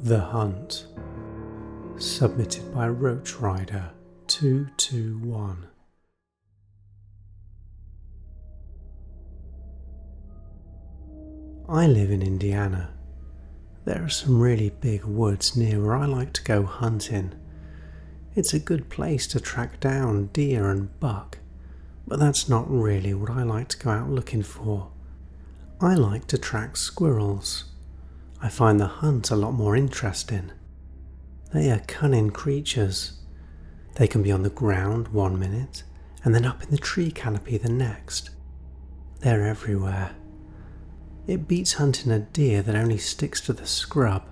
The Hunt. Submitted by Roach Rider 221. I live in Indiana. There are some really big woods near where I like to go hunting. It's a good place to track down deer and buck, but that's not really what I like to go out looking for. I like to track squirrels. I find the hunt a lot more interesting. They are cunning creatures. They can be on the ground one minute and then up in the tree canopy the next. They're everywhere. It beats hunting a deer that only sticks to the scrub.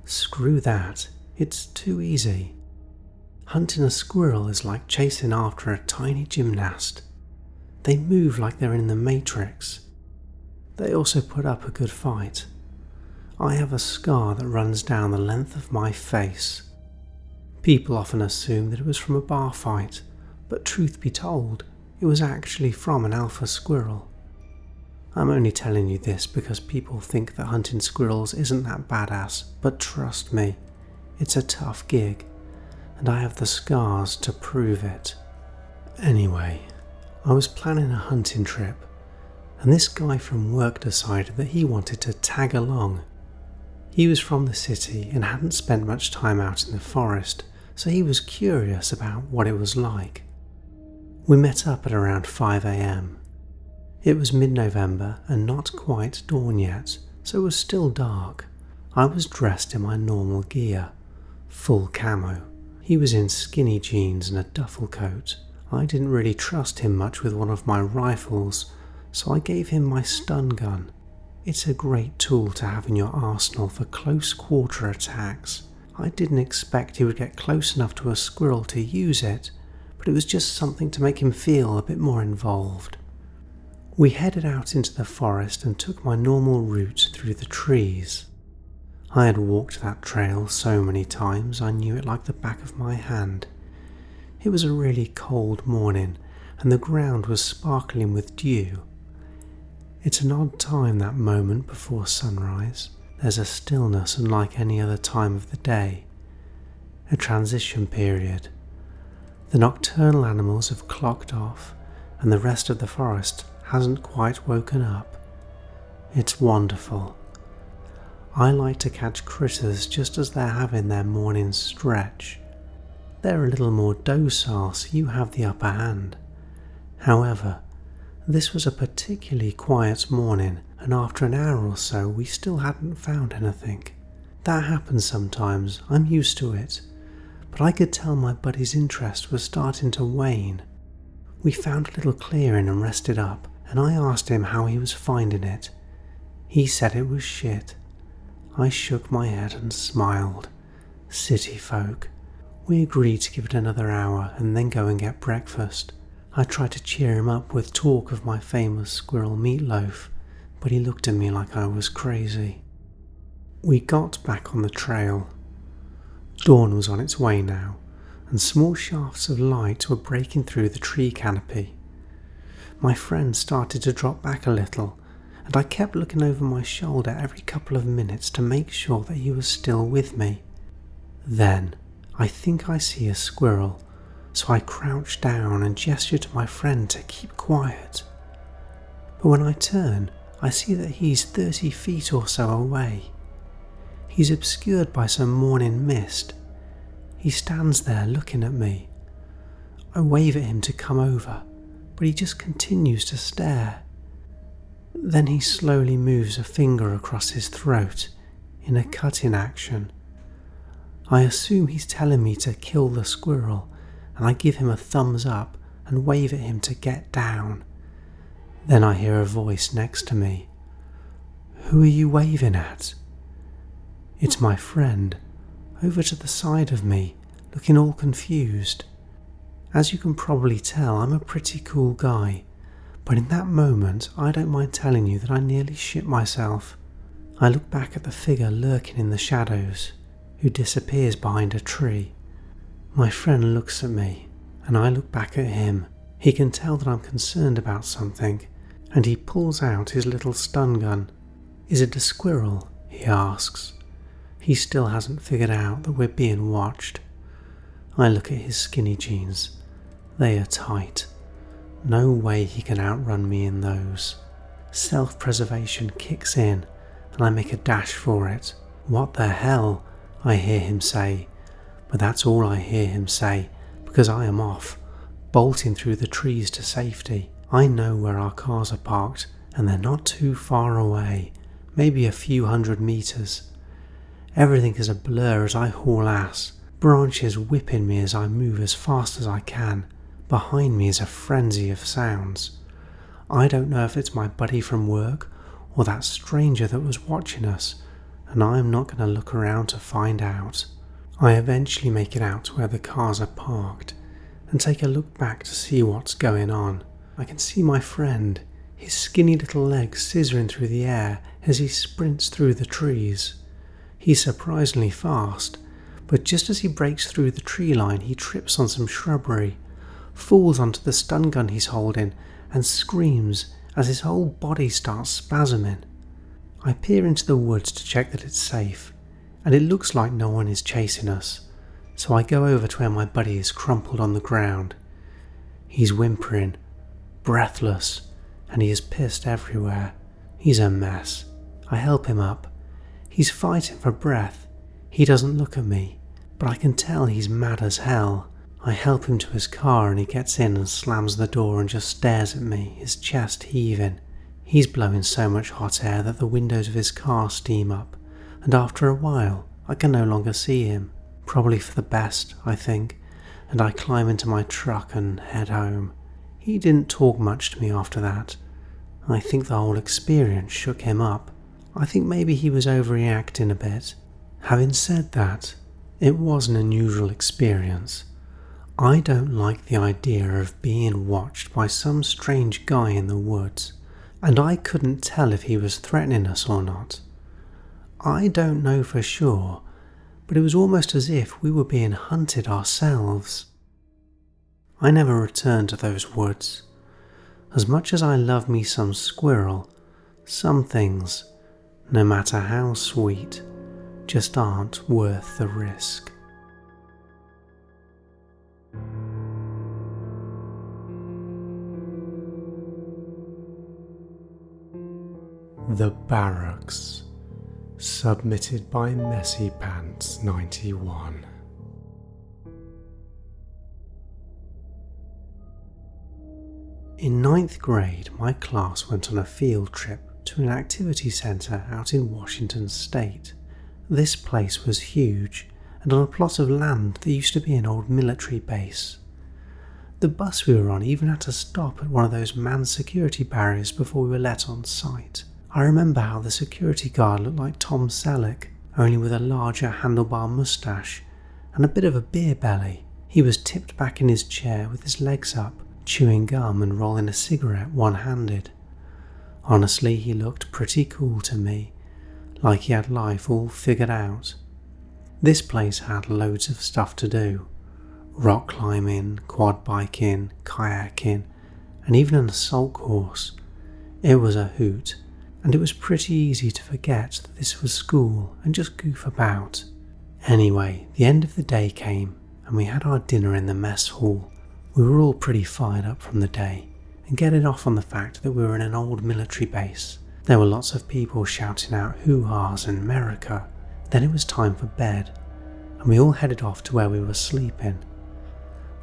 Screw that, it's too easy. Hunting a squirrel is like chasing after a tiny gymnast. They move like they're in the Matrix. They also put up a good fight. I have a scar that runs down the length of my face. People often assume that it was from a bar fight, but truth be told, it was actually from an alpha squirrel. I'm only telling you this because people think that hunting squirrels isn't that badass, but trust me, it's a tough gig, and I have the scars to prove it. Anyway, I was planning a hunting trip, and this guy from work decided that he wanted to tag along. He was from the city and hadn't spent much time out in the forest, so he was curious about what it was like. We met up at around 5 a.m. It was mid-November and not quite dawn yet, so it was still dark. I was dressed in my normal gear, full camo. He was in skinny jeans and a duffel coat. I didn't really trust him much with one of my rifles, so I gave him my stun gun. It's a great tool to have in your arsenal for close quarter attacks. I didn't expect he would get close enough to a squirrel to use it, but it was just something to make him feel a bit more involved. We headed out into the forest and took my normal route through the trees. I had walked that trail so many times I knew it like the back of my hand. It was a really cold morning and the ground was sparkling with dew. It's an odd time, that moment before sunrise. There's a stillness unlike any other time of the day. A transition period. The nocturnal animals have clocked off and the rest of the forest hasn't quite woken up. It's wonderful. I like to catch critters just as they're having their morning stretch. They're a little more docile, so you have the upper hand. However, this was a particularly quiet morning, and after an hour or so we still hadn't found anything. That happens sometimes, I'm used to it, but I could tell my buddy's interest was starting to wane. We found a little clearing and rested up, and I asked him how he was finding it. He said it was shit. I shook my head and smiled. City folk. We agreed to give it another hour and then go and get breakfast. I tried to cheer him up with talk of my famous squirrel meatloaf, but he looked at me like I was crazy. We got back on the trail. Dawn was on its way now, and small shafts of light were breaking through the tree canopy. My friend started to drop back a little, and I kept looking over my shoulder every couple of minutes to make sure that he was still with me. Then, I think I see a squirrel, so I crouch down and gesture to my friend to keep quiet. But when I turn, I see that he's 30 feet or so away. He's obscured by some morning mist. He stands there looking at me. I wave at him to come over, but he just continues to stare. Then he slowly moves a finger across his throat in a cutting action. I assume he's telling me to kill the squirrel, and I give him a thumbs up and wave at him to get down. Then I hear a voice next to me. "Who are you waving at?" It's my friend, over to the side of me, looking all confused. As you can probably tell, I'm a pretty cool guy, but in that moment I don't mind telling you that I nearly shit myself. I look back at the figure lurking in the shadows, who disappears behind a tree. My friend looks at me, and I look back at him. He can tell that I'm concerned about something, and he pulls out his little stun gun. "Is it a squirrel?" he asks. He still hasn't figured out that we're being watched. I look at his skinny jeans. They are tight. No way he can outrun me in those. Self-preservation kicks in, and I make a dash for it. "What the hell?" I hear him say, but that's all I hear him say, because I am off, bolting through the trees to safety. I know where our cars are parked, and they're not too far away, maybe a few 100 meters. Everything is a blur as I haul ass, branches whipping me as I move as fast as I can. Behind me is a frenzy of sounds. I don't know if it's my buddy from work or that stranger that was watching us, and I'm not going to look around to find out. I eventually make it out to where the cars are parked and take a look back to see what's going on. I can see my friend, his skinny little legs scissoring through the air as he sprints through the trees. He's surprisingly fast, but just as he breaks through the tree line, he trips on some shrubbery, falls onto the stun gun he's holding, and screams as his whole body starts spasming. I peer into the woods to check that it's safe, and it looks like no one is chasing us, so I go over to where my buddy is crumpled on the ground. He's whimpering, breathless, and he is pissed everywhere. He's a mess. I help him up. He's fighting for breath. He doesn't look at me, but I can tell he's mad as hell. I help him to his car and he gets in and slams the door and just stares at me, his chest heaving. He's blowing so much hot air that the windows of his car steam up, and after a while I can no longer see him. Probably for the best, I think, and I climb into my truck and head home. He didn't talk much to me after that. I think the whole experience shook him up. I think maybe he was overreacting a bit. Having said that, it was an unusual experience. I don't like the idea of being watched by some strange guy in the woods, and I couldn't tell if he was threatening us or not. I don't know for sure, but it was almost as if we were being hunted ourselves. I never returned to those woods. As much as I love me some squirrel, some things, no matter how sweet, just aren't worth the risk. The Barracks, submitted by Messy Pants 91. In 9th grade, my class went on a field trip to an activity centre out in Washington State. This place was huge and on a plot of land that used to be an old military base. The bus we were on even had to stop at one of those manned security barriers before we were let on site. I remember how the security guard looked like Tom Selleck, only with a larger handlebar moustache and a bit of a beer belly. He was tipped back in his chair with his legs up, chewing gum and rolling a cigarette one-handed. Honestly, he looked pretty cool to me, like he had life all figured out. This place had loads of stuff to do. Rock climbing, quad biking, kayaking, and even an assault course. It was a hoot, and it was pretty easy to forget that this was school and just goof about. Anyway, the end of the day came, and we had our dinner in the mess hall. We were all pretty fired up from the day, and getting off on the fact that we were in an old military base. There were lots of people shouting out hoo-ha's in America. Then it was time for bed, and we all headed off to where we were sleeping.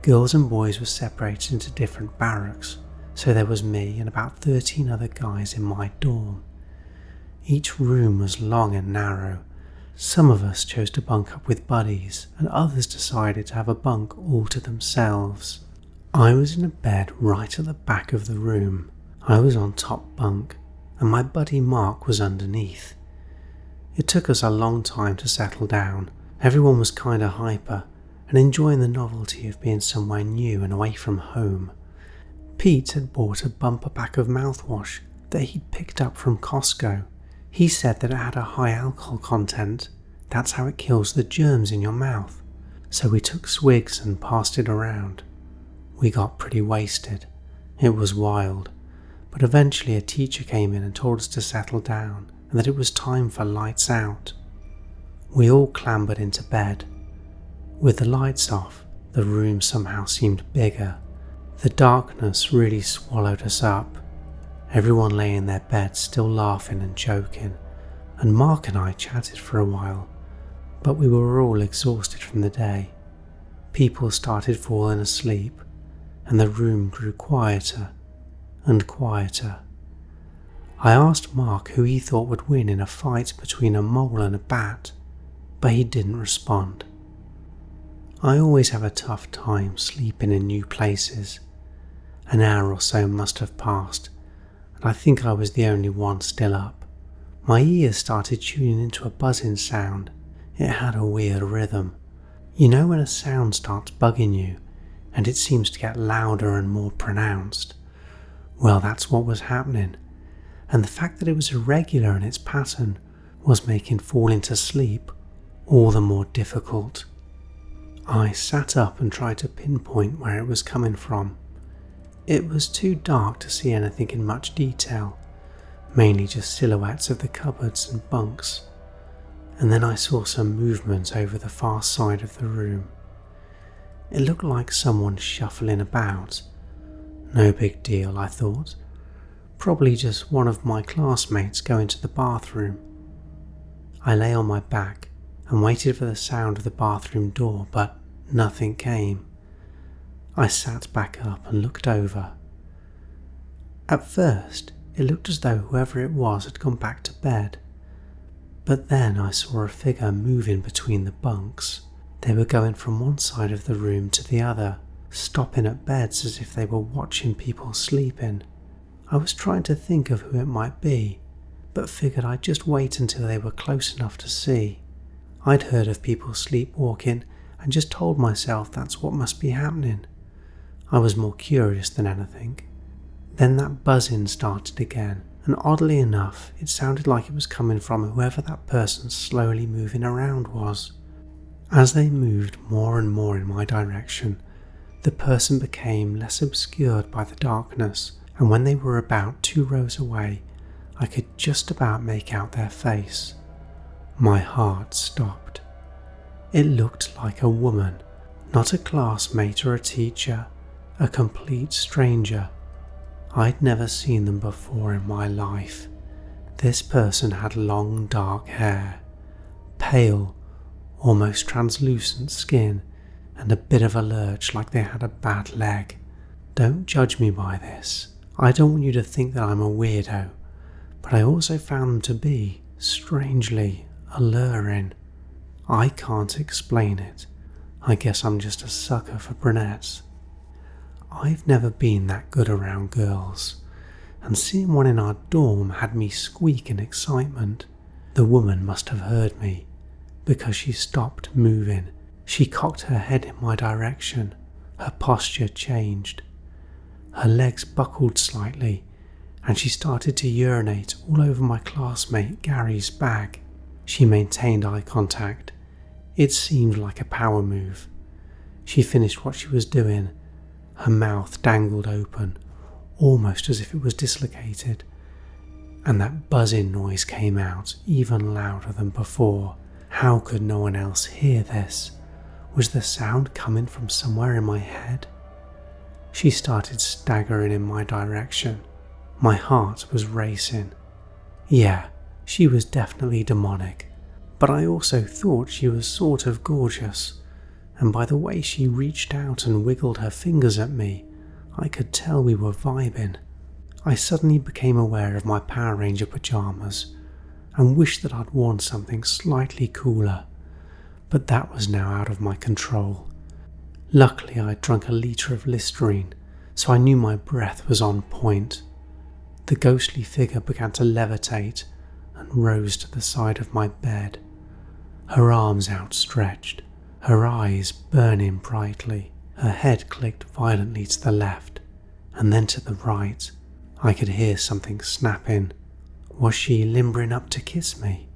Girls and boys were separated into different barracks, so there was me and about 13 other guys in my dorm. Each room was long and narrow. Some of us chose to bunk up with buddies, and others decided to have a bunk all to themselves. I was in a bed right at the back of the room. I was on top bunk, and my buddy Mark was underneath. It took us a long time to settle down. Everyone was kinda hyper, and enjoying the novelty of being somewhere new and away from home. Pete had bought a bumper pack of mouthwash that he'd picked up from Costco. He said that it had a high alcohol content. That's how it kills the germs in your mouth. So we took swigs and passed it around. We got pretty wasted. It was wild. But eventually a teacher came in and told us to settle down and that it was time for lights out. We all clambered into bed. With the lights off, the room somehow seemed bigger. The darkness really swallowed us up. Everyone lay in their beds still laughing and joking, and Mark and I chatted for a while, but we were all exhausted from the day. People started falling asleep, and the room grew quieter and quieter. I asked Mark who he thought would win in a fight between a mole and a bat, but he didn't respond. I always have a tough time sleeping in new places. An hour or so must have passed, and I think I was the only one still up. My ears started tuning into a buzzing sound. It had a weird rhythm. You know when a sound starts bugging you, and it seems to get louder and more pronounced? Well, that's what was happening, and the fact that it was irregular in its pattern was making falling to sleep all the more difficult. I sat up and tried to pinpoint where it was coming from. It was too dark to see anything in much detail, mainly just silhouettes of the cupboards and bunks. And then I saw some movement over the far side of the room. It looked like someone shuffling about. No big deal, I thought. Probably just one of my classmates going to the bathroom. I lay on my back and waited for the sound of the bathroom door, but nothing came. I sat back up and looked over. At first, it looked as though whoever it was had gone back to bed. But then I saw a figure moving between the bunks. They were going from one side of the room to the other, stopping at beds as if they were watching people sleeping. I was trying to think of who it might be, but figured I'd just wait until they were close enough to see. I'd heard of people sleepwalking and just told myself that's what must be happening. I was more curious than anything. Then that buzzing started again, and oddly enough, it sounded like it was coming from whoever that person slowly moving around was. As they moved more and more in my direction, the person became less obscured by the darkness, and when they were about 2 rows away, I could just about make out their face. My heart stopped. It looked like a woman, not a classmate or a teacher, a complete stranger. I'd never seen them before in my life. This person had long dark hair, pale, almost translucent skin, and a bit of a lurch like they had a bad leg. Don't judge me by this. I don't want you to think that I'm a weirdo, but I also found them to be, strangely, alluring. I can't explain it. I guess I'm just a sucker for brunettes. I've never been that good around girls, and seeing one in our dorm had me squeak in excitement. The woman must have heard me, because she stopped moving. She cocked her head in my direction. Her posture changed. Her legs buckled slightly, and she started to urinate all over my classmate Gary's bag. She maintained eye contact. It seemed like a power move. She finished what she was doing. Her mouth dangled open, almost as if it was dislocated, and that buzzing noise came out even louder than before. How could no one else hear this? Was the sound coming from somewhere in my head? She started staggering in my direction. My heart was racing. Yeah, she was definitely demonic, but I also thought she was sort of gorgeous, and by the way she reached out and wiggled her fingers at me, I could tell we were vibing. I suddenly became aware of my Power Ranger pajamas and wished that I'd worn something slightly cooler, but that was now out of my control. Luckily I'd drunk a litre of Listerine, so I knew my breath was on point. The ghostly figure began to levitate and rose to the side of my bed, her arms outstretched, her eyes burning brightly. Her head clicked violently to the left, and then to the right. I could hear something snapping. Was she limbering up to kiss me?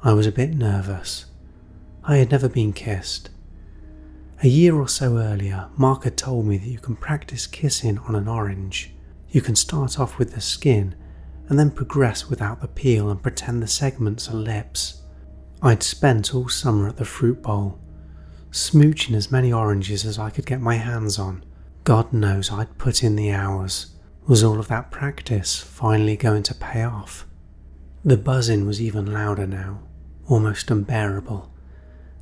I was a bit nervous. I had never been kissed. A year or so earlier, Mark had told me that you can practice kissing on an orange. You can start off with the skin, and then progress without the peel and pretend the segments are lips. I'd spent all summer at the fruit bowl, smooching as many oranges as I could get my hands on. God knows I'd put in the hours. Was all of that practice finally going to pay off? The buzzing was even louder now, almost unbearable,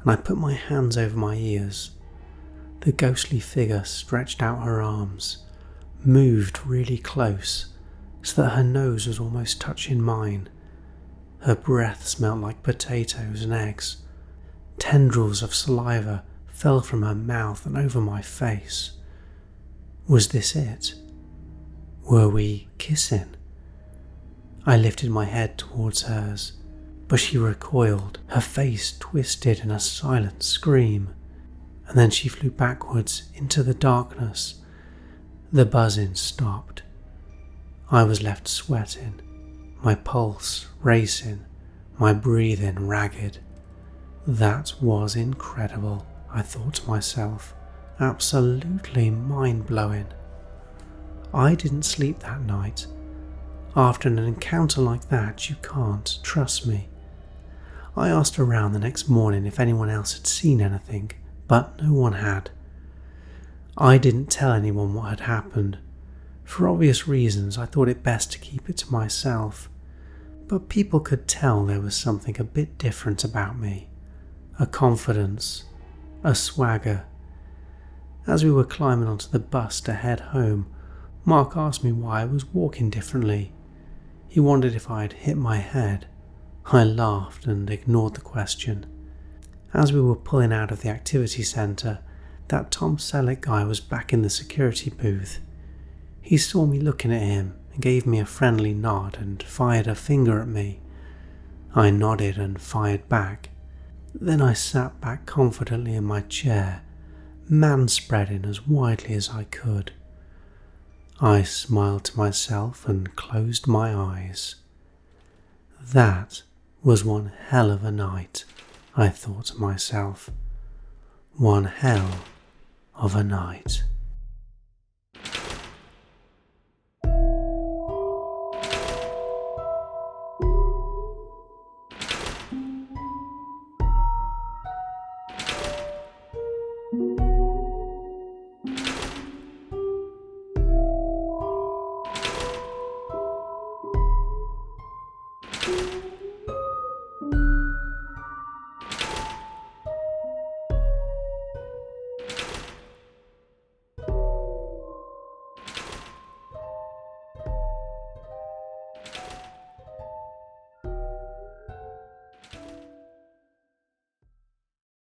and I put my hands over my ears. The ghostly figure stretched out her arms, moved really close, so that her nose was almost touching mine. Her breath smelled like potatoes and eggs. Tendrils of saliva fell from her mouth and over my face. Was this it? Were we kissing? I lifted my head towards hers, but she recoiled, her face twisted in a silent scream, and then she flew backwards into the darkness. The buzzing stopped. I was left sweating, my pulse racing, my breathing ragged. That was incredible, I thought to myself. Absolutely mind-blowing. I didn't sleep that night. After an encounter like that, you can't trust me. I asked around the next morning if anyone else had seen anything, but no one had. I didn't tell anyone what had happened. For obvious reasons, I thought it best to keep it to myself. But people could tell there was something a bit different about me. A confidence, a swagger. As we were climbing onto the bus to head home, Mark asked me why I was walking differently. He wondered if I had hit my head. I laughed and ignored the question. As we were pulling out of the activity centre, that Tom Selleck guy was back in the security booth. He saw me looking at him and gave me a friendly nod and fired a finger at me. I nodded and fired back. Then I sat back confidently in my chair, man-spreading as widely as I could. I smiled to myself and closed my eyes. That was one hell of a night, I thought to myself. One hell of a night.